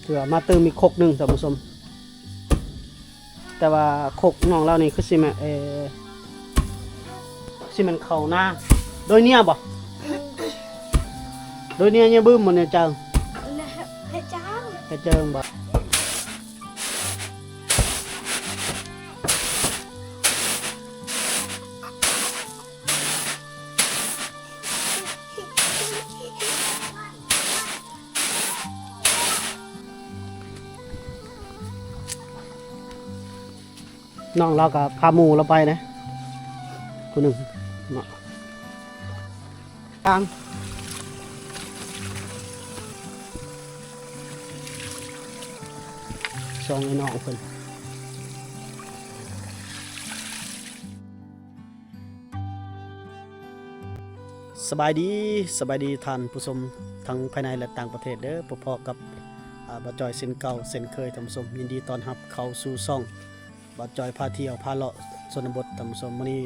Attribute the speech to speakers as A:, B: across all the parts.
A: เถื่อมาเติมอีกคกหนึ่งท่านผู้ชมแต่ว่าคกน้องเรานี่คือสิแม่สิมันเข้าหน้าโดยเนี่ยบ่โดยเนี่ยบึ้มมันเนี่ยจัง
B: ให้จ้าง
A: ให้เจิงบ่น้องเรากับพาหมูเราไปนะคนหนึ่งเนาะทางซองไอ้น้องเพิ่นสบายดีท่านผู้ชมทั้งภายในและต่างประเทศเด้อพอๆกับบ่จอยเส้นเก่าเส้นเคยท่านผู้ชมยินดีต้อนรับเข้าสู่ช่องบ่จอยพาเที่ยวพาเลาะชนบทท่านผู้ชมมื้อนี้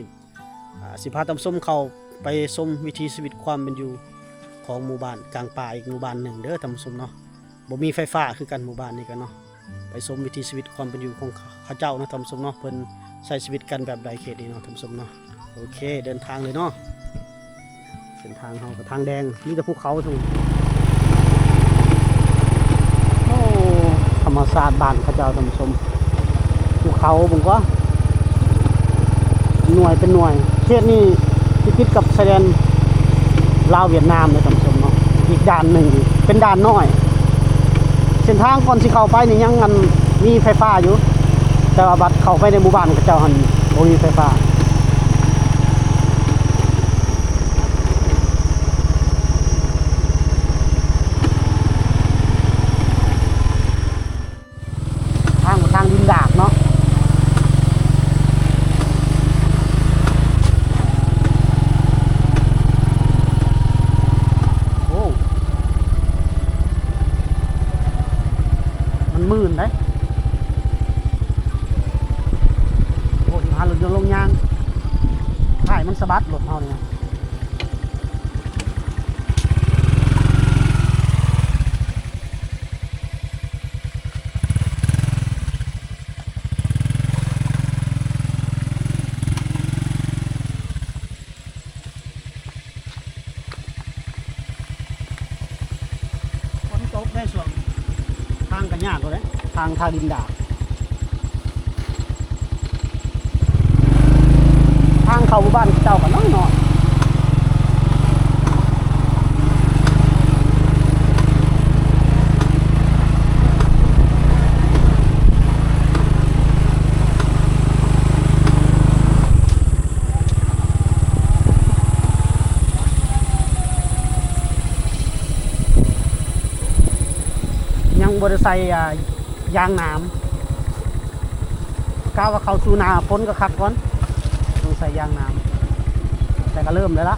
A: สิพาท่านผู้ชมเข้าไปชมวิถีชีวิตความเป็นอยู่ของหมู่บ้านกลางป่าอีกหมู่บ้านหนึ่งเด้อท่านผู้ชมเนาะบ่มีไฟฟ้าคือกันหมู่บ้านนี้กันเนาะไปชมวิถีชีวิตความเป็นอยู่ของเขาเจ้านะท่านผู้ชมเนาะเพิ่นใช้ชีวิตกันแบบใดเขตนี้เนาะท่านผู้ชมเนาะโอเคเดินทางเลยเนาะเส้นทางเฮาก็ทางแดงมีแต่ภูเขาทั้งโอ้ธรรมชาติบ้านเขาเจ้าท่านผู้ชมภูเขาผมก็หน่วยเป็นหน่วยเขตนี้ติดกับชายแดนลาวเวียดนามเลยท่านผู้ชมเนาะอีกด่านหนึ่งเป็นด่านน้อยเส้นทางก่อนสิเข้าไปนี่ยังมันมีไฟฟ้าอยู่แต่ว่าบัดเข้าไปในหมู่บ้านเขาเจ้าหันบ่มีไฟฟ้าทางดินดากเนาะโอ้มันมื่นได้โอ้ยหาหลุดลงยางถ่ายมันสะบัดหลุดเอาเนี่ยตกได้ส่วนทางกันยากเลยทางดินดาทางเข้าหมู่บ้านเจ้ากันน้อยหน่อยบริษัทยางน้ำก้าวว่าเขาสู่นาพ้นก็คักก่อนต้องใส่ยางน้ำแต่ก็เริ่มเลยละ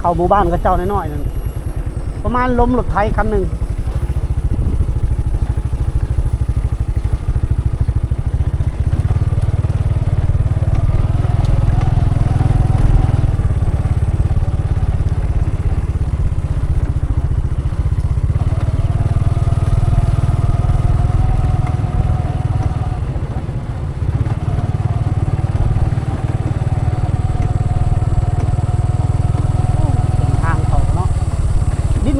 A: เขาหมู่บ้านก็เจ้าน้อยๆนั่นประมาณล้มรถไถคันหนึ่ง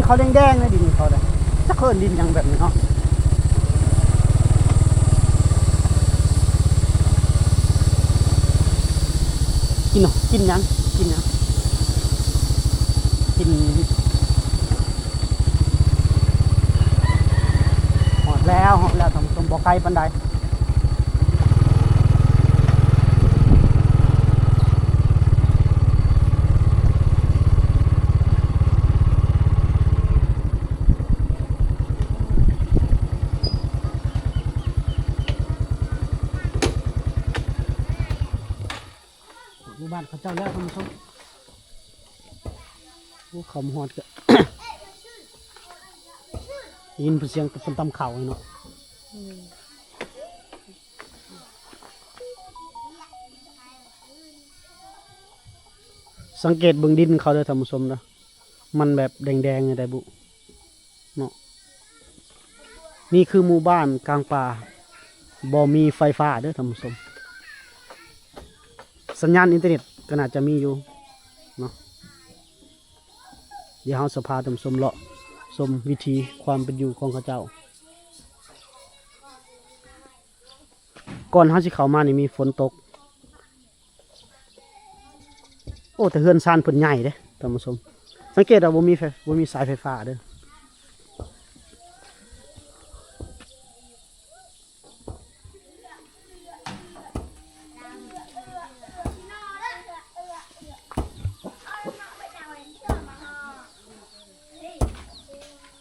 A: เขาแดงๆนะดินเขาเลยจะเคลื่อนดินอย่างแบบนี้เนาะกินเนาะกินยังกินหอดแล้วทำต้มบ่อไก่ปันใด านเขาเจ้าแล้วท่านผู้ชมโอ้เขาหอดก็ ยินเสียงเป็นตำเข่าเนาะสังเกตเบื้องดินเขาเด้อท่านผู้ชมนะมันแบบแดงๆไงได้บุเนาะนี่คือหมู่บ้านกลางป่าบ่มีไฟฟ้าเด้อท่านผู้ชมสัญญาณอินเทอร์เน็ตก็น่าจะมีอยู่เนาะเดี๋ยวเราสภาท่านผู้ชมเลาะชมวิธีความเป็นอยู่ของเขาเจ้าก่อนเฮาสิเข้ามานี่มีฝนตกโอ้แต่เฮือนซานเพิ่นใหญ่เด้ท่านผู้ชมสังเกตว่าบ่มีสายไฟฟ้าเด้อ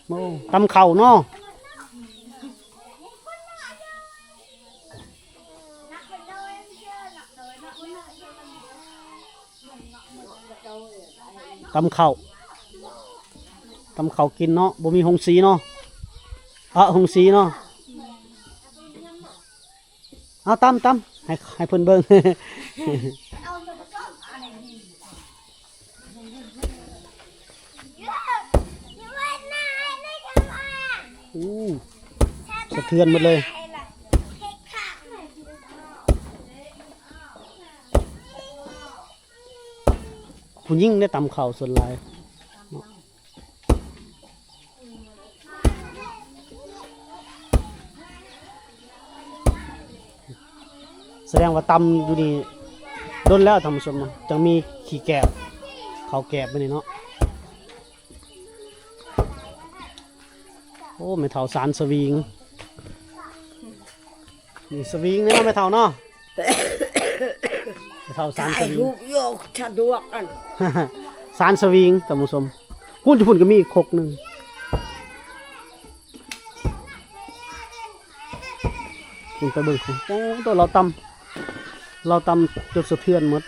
A: โอ้ตำเข่าเนาะตำเข่ากินเนาะบ่มีหงสีเนาะหงสีเนาะเอาตำให้เพิ่นเบิ่ง อู้สะเทือนหมดเลยผู้ยิ่งได้ตำเข่าส่วนหลายแสดงว่าตำอยู่นี่โดนแล้วทำสมจังมีขี้แกบเขาแกบไปนี่เนาะโอ้ไม่เท่าสารสวิงนี่สวิงนี่เนาะไม่เท่าเนาะไม่เท่าสารสวิง
B: ลูกโยกสะดวกอัน
A: สารสวิงท่านผู้ชมพุ่นจะพุ่นก็มีอีกคกหนึ่งคุณไปเบิ่งของโอ้ตัวเราตำจนสะเทือนหมด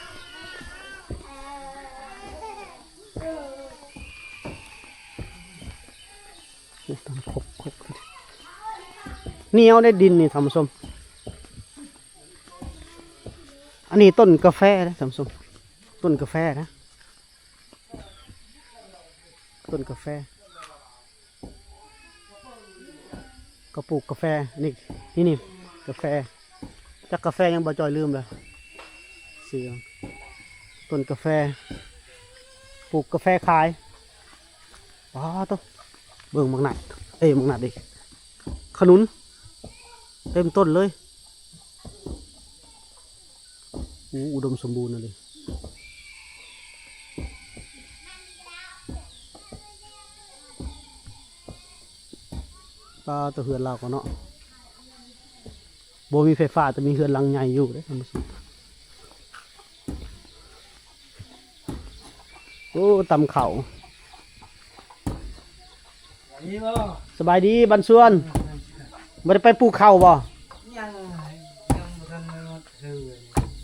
A: ตำคกเหนียวได้ดินนี่ท่านผู้ชมอันนี้ต้นกาแฟนะท่านผู้ชมต้นกาแฟนะต้นกาแฟก็ปลูกกาแฟนี่กาแฟจากกาแฟยังบ่จอยลืมเลยเสียงต้นกาแฟปลูกกาแฟขายว้าตัวเบิ่งมังหนัดมังหนัดดิขนุนเต็มต้นเลยอุดมสมบูรณ์เลยปลาตัวเหือนเราก็เนาะโบมีไฟฟ้าแต่มีเหือนหลังใหญ่อยู่เด้ท่านผู้ชมโอ้ตำเข่าสบายดีบันส่วนบ่ได้ไปปลูกข้าวบ่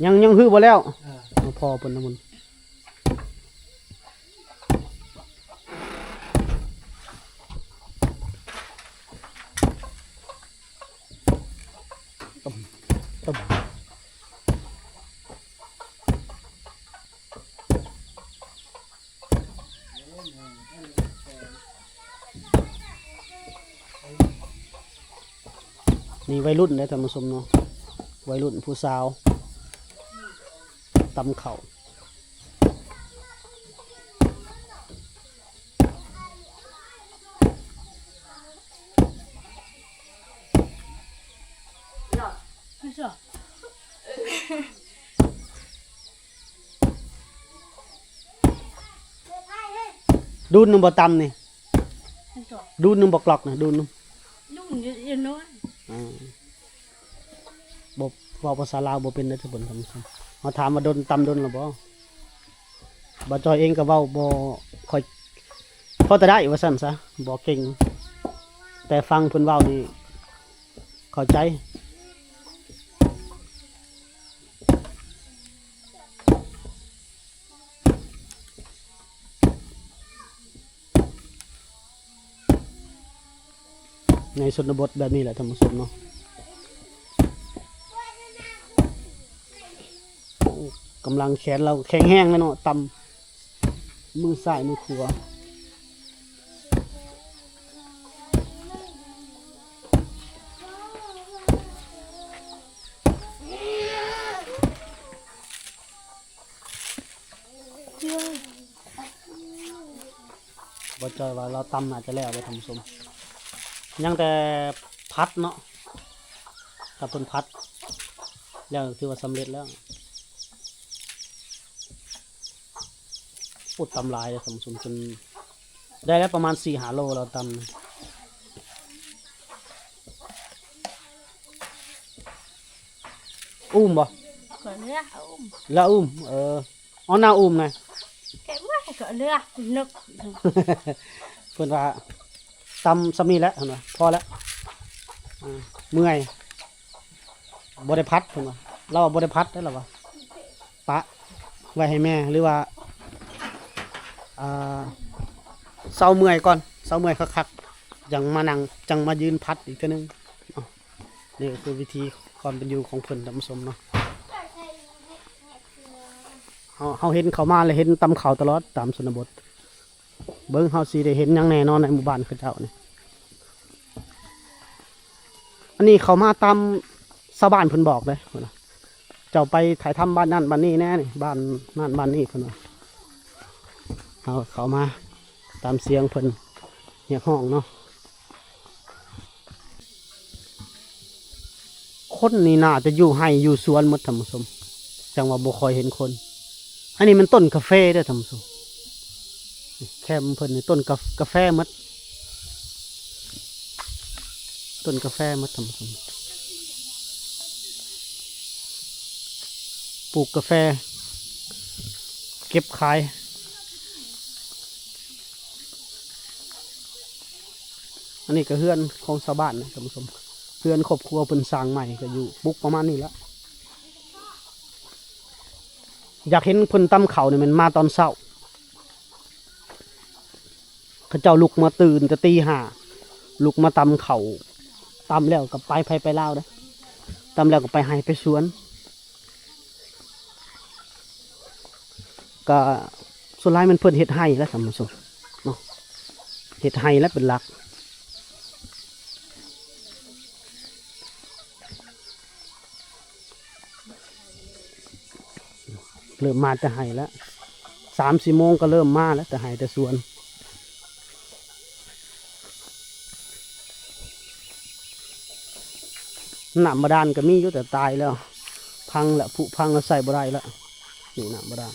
A: ยังฮื้อบ่แล้วพอเพิ่นนะมันนี่วัยรุ่นได้ท่านผู้ชมเนาะวัยรุ่นผู้สาวตำเข่าดูนึงบ่ตำนี่ดูนึงบ่กลอกนะดูนึง
B: ลูกอยู่น้อย
A: บ่เว้าภาษาลาวบ่เป็นได้ทุกคนทำซ้ำมาถามว่าโดนตำโดนหรือบ่จอยเองก็เว้าบ่ค่อยพอแต่ได้ว่าซั่นซะบ่เก่งแต่ฟังเพิ่นเว้านี่เข้าใจ ในชนบทแบบนี้แหละท่านผู้ชมเนาะโอ้กำลังแขนเราแข็งแห้งแล้วเนาะตำมือซ้ายมือขวาบ่จอยว่าเราตำอาจจะแล้วไปท่านผู้ชมยังแต่พัดเนาะถ้าเพิ่นพัดแล้วถือว่าสำเร็จแล้วอุดตำลายเลยท่านผู้ชมจนได้แล้วประมาณ4-5 โลเราตำอุ้มบ่
B: ก็เลือกอุ้ม
A: แล้วอุ้มอ๋อหน้าอุ้มนะ
B: แกว่าก็เลือกนึก
A: เพิ่นว่าตำสำนีแล้วเห็นบ่พอแล้วเมื่อยบ่ได้พัดเพิ่นว่าเราบ่ได้พัดได้หรอวะปะไว้ให้แม่หรือว่าเซาเมื่อยก่อนเซาเมื่อยคักๆยังมานั่งจังมายืนพัดอีกเทื่อนึงนี่ก็คือวิธีความเป็นอยู่ของเพิ่นท่านผู้ชมเนาะเฮาเห็นเขามาเลยเห็นตำเขาตลอดตามชนบทเบิ่งเฮาสิได้เห็นหยังแน่นอนในหมู่บ้านเขาเจ้านี่อันนี้เขามาตามชาวบ้านเพิ่นบอกเลยเพิ่นว่าเจ้าไปถ่ายทำบ้านนั่นบ้านนี้แน่นี่บ้านนั่นบ้านนี้เพิ่นว่าเขามาตามเสียงเพิ่นเรียกห้องเนาะคนนี่น่าจะอยู่ให้อยู่สวนหมดท่านผู้ชมจังว่าบ่ค่อยเห็นคนอันนี้มันต้นกาแฟเด้อท่านผู้ชมแคมเพิ่นนี่ต้นกาแฟหมดต้นกาแฟหมดท่านผู้ชมปลูกกาแฟเก็บขายอันนี้ก็เฮือนของชาวบ้านนะท่านผู้ชมเฮือนครอบครัวเพิ่นสร้างใหม่ก็อยู่ปุกประมาณนี้ละอยากเห็นเพิ่นตำข้าวนี่มันมาตอนเช้าเขาเจ้าลุกมาตื่นแต่ตี 5ลุกมาตำข้าวตำแล้วก็ไปไผไปลาวเด้อตำแล้วก็ไปไห้ไปสวนก็ส่วนหลายมันเพิ่นเฮ็ดไห้แล้วท่านผู้ชมเนาะเฮ็ดไห้แล้วเป็นหลักเริ่มมาจะไห้แล้ว3-4 โมงก็เริ่มมาแล้วแต่ไห้แต่สวนน้ำบาดาลก็มีอยู่แต่ตายแล้วพังแล้วผุพังแล้วใส่บ่ได้แล้วนี่น้ำบาดาล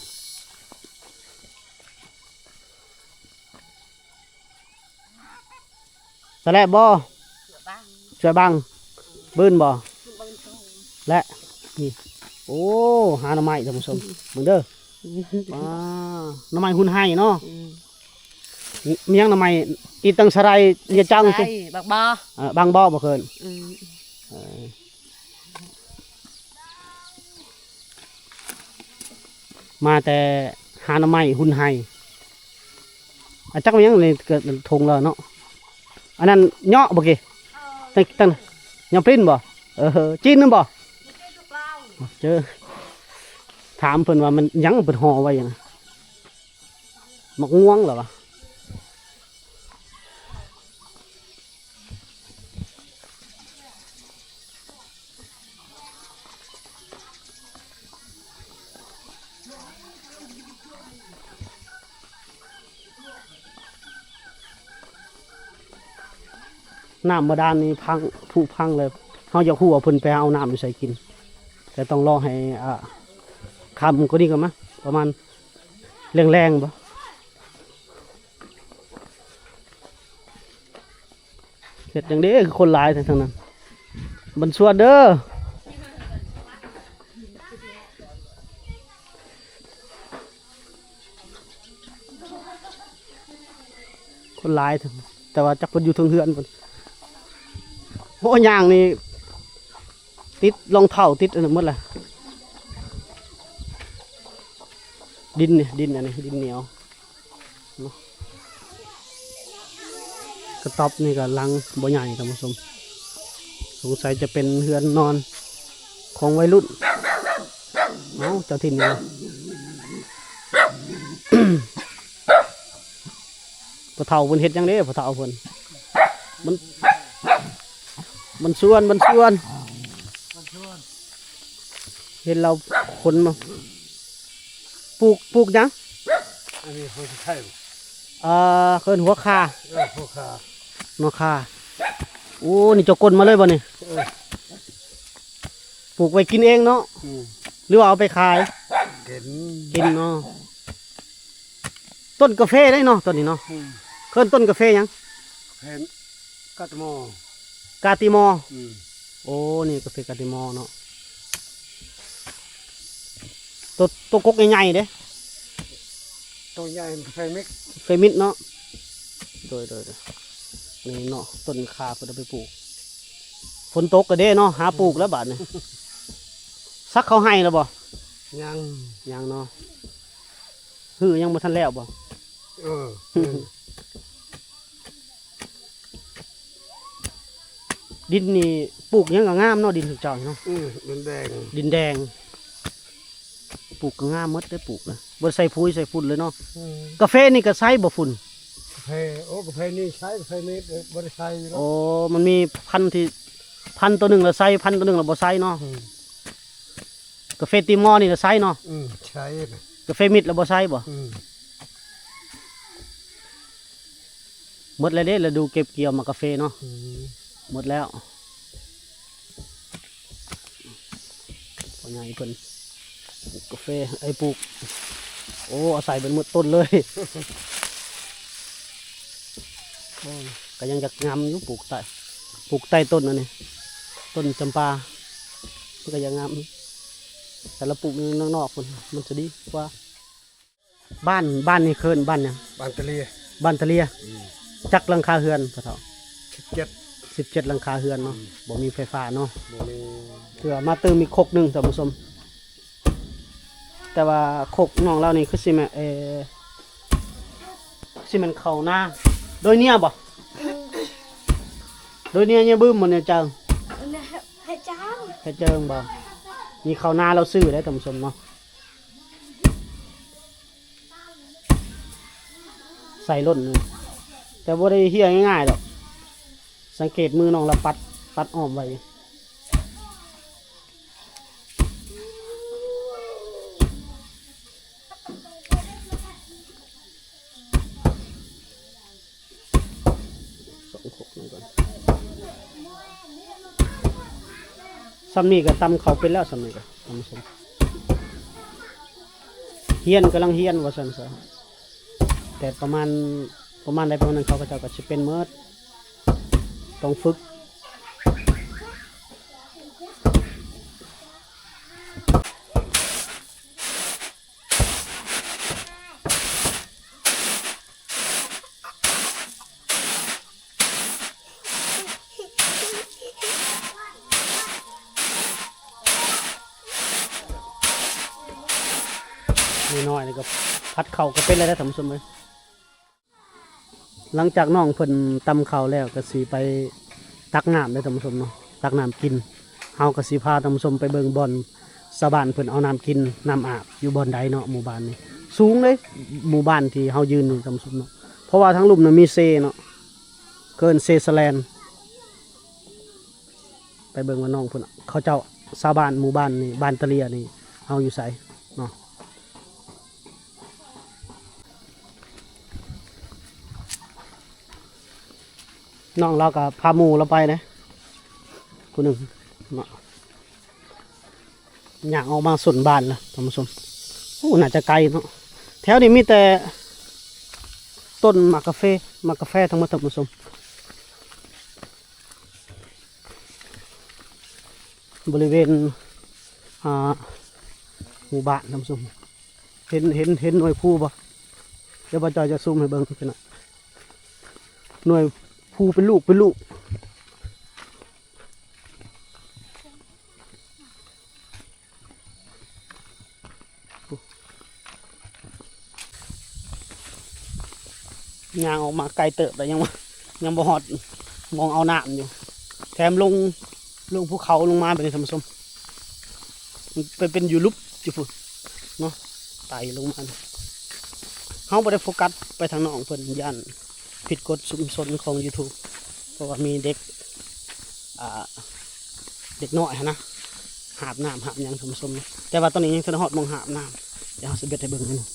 A: สะแลบบ่ช่วยบังบื้นบ่และนี่โอ้หาหน่อไม้ท่านผู้ชมมึงเด้อหน่อไม้หุ่นไห้เนาะมียังหน่อไม้อีตังสะไรเรียจังสิ
B: บักบอบ
A: างบ่บ่เคินมาแต่หาหน่อไม้หุ่นไห้จักมันยังเลยเกิดทงแล้วเนาะอันนั้นเนาะบ่กี่ตั้งยังปริ้นบ่จีนนึงบ่เจอถามเพิ่นว่ามันยังเปิดห่อไว้ยังมักง่วงเหรอวะน้ำบาดาลนี่พังผุพังเลยเขาอยากหัวเพิ่นไปเอาน้ำไปใส่กินแต่ต้องรอให้คำก็ดีกันมั้ยประมาณแรงๆบ่เสร็จอย่างนี้คนหลายทางนั้นบันสวดเด้อคนหลายแต่ว่าจักเพิ่นอยู่เทิงเฮือนเพิ่นโอ้ย่างนี่ติดรองเท้าติดอันนั้นหมดแหละดินเนี่ยดินอันนี้ดินเหนียว กระต๊อบนี่ก็หลังบ่ใหญ่ท่านผู้ชมสงสัยจะเป็นเฮือนนอนของวัยรุ่นเอ้าเจ้าถิ่นนี่ พอเฒ่าเพิ่นเฮ็ดหยังเด้พอเฒ่าเพิ่นมันมันส่วนเห็นเราคนมาปลูกหยัง
C: อันนี้เขาจะใช่
A: เคินหัวคา
C: พวกขา
A: หัวคาโอ้นี่เจ้ากลมาเลยบ่นี่ปลูกไว้กินเองเนาะหรือว่าเอาไปขาย
C: เห็น
A: กินเนาะต้นกาแฟได้เนาะต้นนี้เนาะเคินต้นกาแฟหยัง
C: เห็นกัดหมอก
A: าติมอ
C: อืม
A: โอ้นี่กาแฟกาติมอเนาะตัวกกใหญ่ๆเด้
C: ตัวใหญ่ไฟมิก
A: เฟมิดเนาะโดยนี่เนาะต้นคาเพื่อไปปลูกฝนตกก็เด้เนาะหาปลูกแล้วบาดนี่ซักเขาให้แล้วบ่
C: ยัง
A: ยังเนาะฮือยังบ่ทันแล้วบ่
C: เออ
A: ดินนี่ปลูกยังก็งามเนาะดินถึงเจ้าเนาะ
C: มันแดง
A: ดินแดงปลูกก็งามหมดได้ปลูกนะบ่ใส่ปุ๋ยใส่ฝุ่นเลยเนาะกาแฟนี่ก็ใส่บ่ฝุ่น
C: กาแฟโอ้กาแฟนี่ใช้กาแฟนี่บริใช้แล้ว
A: โอ้มันมีพันธุ์ที่พันธุ์ตัวหนึงแล้วใส่พันธุ์ตัวหนึงแล้วบ่ใส่เนาะกาแฟติมอร์นี่ก็ใส่เนาะ
C: ใช้นะ
A: กาแฟมิดแล้วบ่ใส่บ่ หมดแล้วเด้เราดูเก็บเกี่ยวมากาแฟเนาะหมดแล้วพอใหญ่เพิ่นปลูกกาแฟไอ้ปลูกโอ้เอาใส่เป็นหมดต้นเลยโอ้ก็ยังจะงามอยู่ปลูกใต้ต้นนั่นนี่ต้นจำปามันก็ยังงามอยู่แต่เราปลูกในนอกๆมันจะดีกว่าบ้านนี่เคินบ้านเนี่ยง
C: บางตะเลีย
A: บ้านตะเลียจักหลังคาเฮือนพระเฒ่า
C: 17
A: 17หลังคาเฮือนเนาะบ่มีไฟฟ้าเนาะ
C: บ่มี
A: เถื่อมาเติมอีกคกหนึงท่านผู้ชมแต่ว่าคกน้องเรานี่คือสิแม่สิแม่นเข้าหน้าโดยเนี่ยบ่โดยเนี่ยบึ้มมันเนี่ยจัง
B: ให้เจ้า
A: แค่เจิงบ่มีเข้าหน้าเราซื้อได้ท่านผู้ชมเนาะใส่ล้นเลยแต่บ่ได้เฮียง่ายๆดอกสังเกตมือน้องเราปัดอ้อมไว้ซ้ำนี่ก็ตำเขาเป็นแล้วซ้ำนี่ก็ท่านผู้ชมเฮียนกำลังเฮียนว่าซั่นซะแต่ประมาณใดประมาณนั้นเขาก็จะสิเป็นเมิดต้องฝึกน้อยๆนี่ก็พัดเข่าก็เป็นอะไรได้ท่านผู้ชมเลยหลังจากน้องเพิ่นตำเข่าแล้วก็สิไปตักน้ำได้ท่านผู้ชมเนาะตักน้ำกินเฮาก็สิพาท่านผู้ชมไปเบิ่งบ่อนชาวบ้านเพิ่นเอาน้ำกินน้ำอาบอยู่บ่อนใดเนาะหมู่บ้านนี้สูงเลยหมู่บ้านที่เฮายืนอยู่ท่านผู้ชมเนาะเพราะว่าทั้งลุ่มน่ะมีเซเนาะเกินเซสแลนด์ไปเบิ่งว่าน้องเพิ่นเขาเจ้าชาวบ้านหมู่บ้านนี่บ้านตะเลียนี่เฮาอยู่ไสเนาะน้องเรากับพาหมูเราไปนะคนหนึ่งเนาะอยากออกมาส่วนบ้านละท่านผู้ชมโอ้น่าจะไกลเนาะแถวนี้มีแต่ต้นหมากกาแฟทั้งหมดท่านผู้ชมบริเวณหมู่บ้านท่านผู้ชมเห็นหน่วยผู้ปะเดี๋ยวป้าจอยจะซูมให้เบิ่งกันนะหน่วยผู้เป็นลูกยางออกมาไกลเติบแต่ยังวะ ยังบ่ฮอดมองเอาน้ำอยู่แถมลงภูเขาลงมาเป็นท่านผู้ชมมันเป็นอยู่ลุบอยู่พุ่นเนาะไต่ลงมาเฮาบ่ได้โฟกัสไปทางน้องเพิ่นย่านผิดกฎชุมชนของ YouTube เพราะว่ามีเด็กเด็กน้อยนะหาบน้ำหาบหยังท่านผู้ชมนะแต่ว่าตอนนี้ยังทันฮอดมองหาบน้ำเดี๋ยวเฮาสิเบ็ดให้เบิ่งให้หนู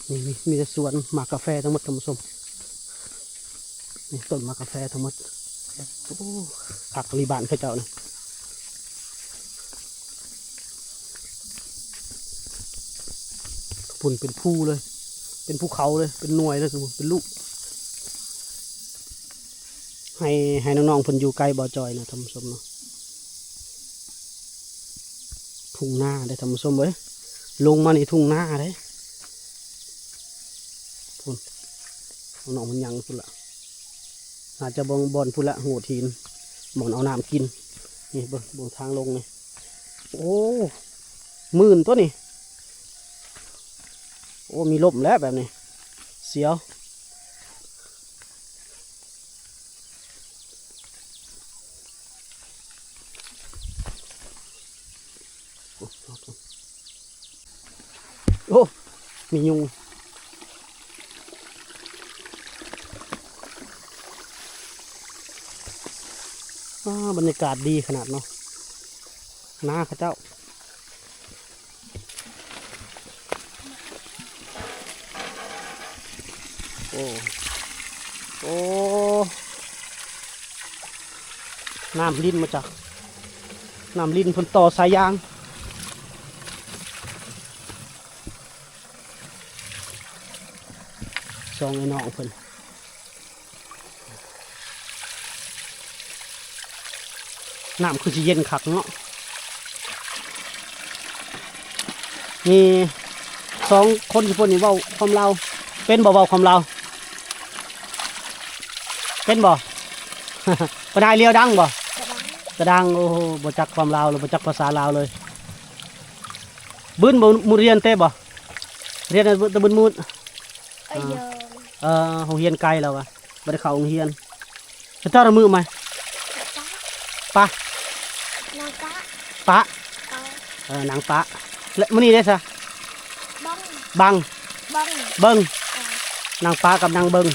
A: นี่มีแต่สวนหมากกาแฟทั้งหมดท่านผู้ชมนี่ต้นหมากกาแฟทั้งหมดโอ้ผักรีบานเขาเจ้านะพุ่นเป็นภูเลยเป็นภูเขาเลยเป็นหน่วยเลยสมมติเป็นลูกให้น้องๆเพิ่นอยู่ใกล้บ่อจอยนะท่านผู้ชมเนาะทุ่งนาได้ท่านผู้ชมเว้ยลงมาในทุ่งนาเลยพุ่นน้องมันยังพุ่นละอาจจะบอนพุ่นละหัวทีนบ่อนเอาน้ำกินนี่เบิ่งทางลงนี่โอ้มื่นตัวนี่โอ้มีลมแล้วแบบนี้เสียวโอ้มียุงบรรยากาศดีขนาดเนาะนาข้าเจ้าโอ้น้ำลิ้นมาจากน้ำลิ้นพ้นต่อสายยางซองไอ้น้องเพิ่นน้ำคือจะเย็นคักเนาะมี2 คนญี่ปุ่นนี่เว้าความลาวเป็นบ่เว้าความลาวเป็นบ่ ปนายเลียวดังบ่กระดังโอ้โหบ่จักความลาวเลยบ่จักภาษาลาวเลยบึ้นบ่มุเรียนเต้บ่เรียนตะบึ้นมุด
B: เอ้ยเยอะ
A: โรงเรียนไกลแล้ววะบ่ได้เข้าโรงเรียนจะเจ้าละมือไหมปะ
B: นางกะ
A: ปะ
B: เอา
A: นางปะและมื้อนี้ได้ซะ
B: บ้อง
A: บัง
B: บ้อง
A: เบิ่ง
B: เอา
A: นางปะกับนางเบิ่ง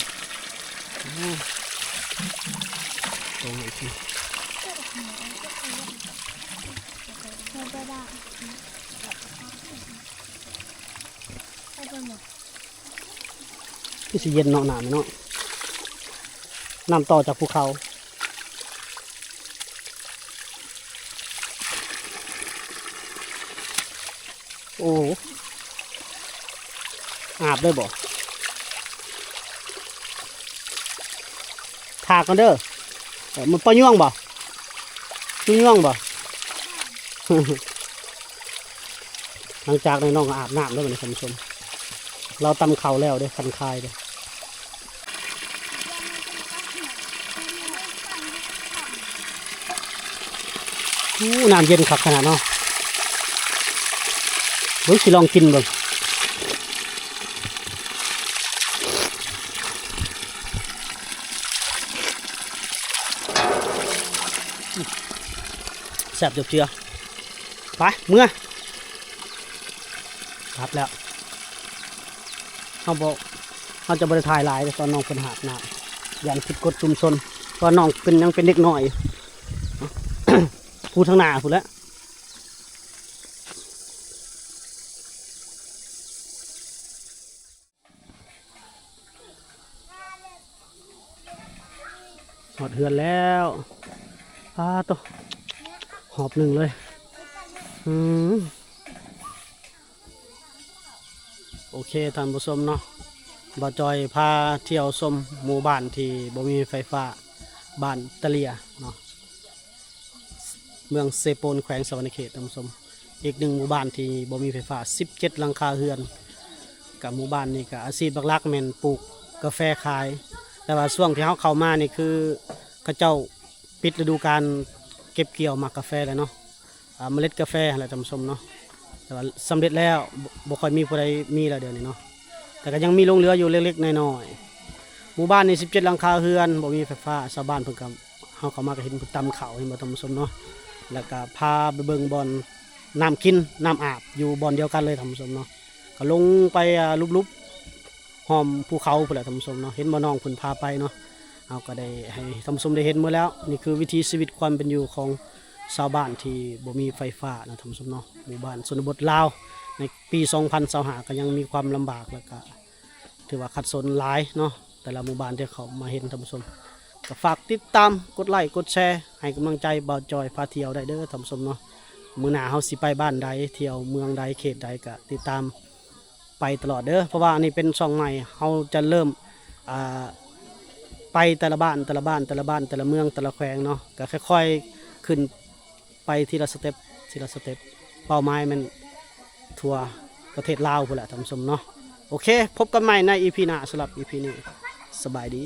A: โอ้โห
B: เราจะได้ไปดูหมด
A: ที่สิเย็นเนาะน้ำเนาะน้ำต่อจากภูเขาโอ้อาบได้บ่ถากกันเด้อมันปล่อยย่วงบ่ย่วงบ่ หลังจากในน้องก็อาบน้ำแล้วมันท่านผู้ชมเราตำเข่าแล้วเด้คันคายเด้น้ำเย็นขับขนาดเนาะเดี๋ยวสิลองกินเบิ่งแซ่บเจือไปเมื่อครับแล้วเขาจะบริทายหลายตอนน้องเป็นหาบน้ำยันผิดกฎชุมชนตอนน้องเป็นยังเป็นเด็กน้อย พูดทางหน้าพูดแล้วหอดเหือนแล้วตัวหอบหนึ่งเลยโอเคท่านผู้ชมเนาะบ่จอยพาเที่ยวชมหมู่บ้านที่บ่มีไฟฟ้าบ้านตะเลียเนาะเมืองเซโปนแขวงสวรรณเขตท่านผู้ชมอีกหนึ่งหมู่บ้านที่บ่มีไฟฟ้า17หลังคาเรือนกับหมู่บ้านนี่ก็อาชีพหลักๆแม่นปลูกกาแฟขายแต่ว่าช่วงที่เขาเข้ามานี่คือเขาเจ้าปิดฤดูกาลเก็บเกี่ยวหมากกาแฟแล้วเนาะเมล็ดกาแฟอะไรท่านผู้ชมเนาะแต่ว่าสำเร็จแล้วบ่ค่อยมีผู้ใดมีแล้วเดี๋ยวนี้เนาะแต่ก็ยังมีลงเรืออยู่เล็กๆน้อยๆ หมู่บ้านนี่17หลังคาเรือนบ่มีไฟฟ้าชาวบ้านเพิ่นก็เฮาเข้ามาก็เห็นเพิ่นตำข้าวให้บ่ท่านผู้ชมเนาะแล้วก็พาไปเบิ่งบ่อนน้ำกินน้ำอาบอยู่บ่อนเดียวกันเลยท่านผู้ชมเนาะก็ลงไปลุบๆหอมภูเขาพุ่นแหละท่านผู้ชมเนาะเห็นบ่น้องเพิ่นพาไปเนาะเฮาก็ได้ให้ท่านผู้ชมได้เห็นหมดแล้วนี่คือวิถีชีวิตความเป็นอยู่ของชาวบ้านที่บ่มีไฟฟ้านะท่านผู้ชมเนาะหมู่บ้านชนบทลาวในปี2025ก็ยังมีความลำบากแล้วก็ถือว่าขัดสนหลายเนาะแต่ละหมู่บ้านที่เขามาเห็นท่านผู้ชมก็ฝากติดตามกดไลค์กดแชร์ให้กำลังใจบ่าวจอยพาเที่ยวได้เด้อท่านผู้ชมเนาะมื้อหน้าเฮาสิไปบ้านใดเที่ยวเมืองใดเขตใดก็ติดตามไปตลอดเด้อเพราะว่าอันนี้เป็นช่องใหม่เฮาจะเริ่มไปแต่ละบ้านแต่ละบ้านแต่ละบ้านแต่ละเมืองแต่ละแขวงเนาะก็ค่อยๆขึ้นไปทีละสเต็ปทีละสเต็ปเป้าหมายมันทั่วประเทศลาวพุ่นแหละท่านผู้ชมเนาะโอเคพบกันใหม่ใน EP หน้าสำหรับ EP นี้สบายดี